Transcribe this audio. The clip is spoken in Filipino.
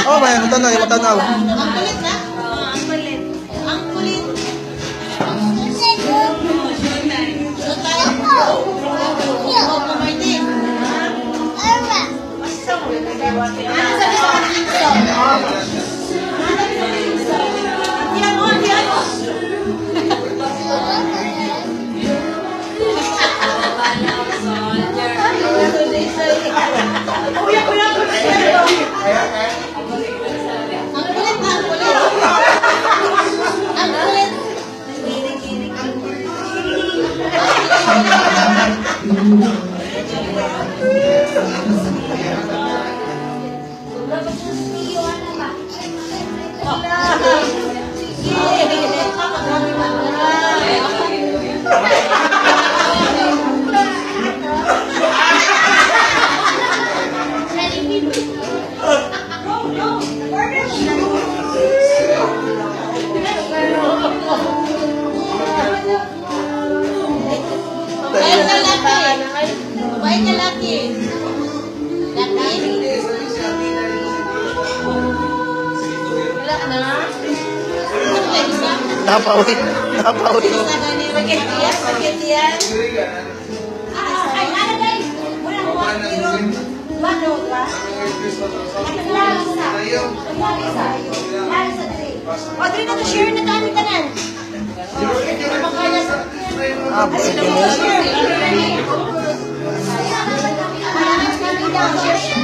Oh, may matanaw, matanaw. Ang kulit na? Ang kulit. Ang kulit. Oh, kumain. Diyan mo, diyan mo. Kuya, kuya, kuya. Ang kulit na, ang kulit. Ang kulit. Babae na laki. Babae na laki. Laki. Wala na. Napawit. Napawit. Spaghetti yan, spaghetti yan. Ay, ano guys? Wala ko. Wano ka? Audrey na to share na kami tanan. Ah, pwede na. Share.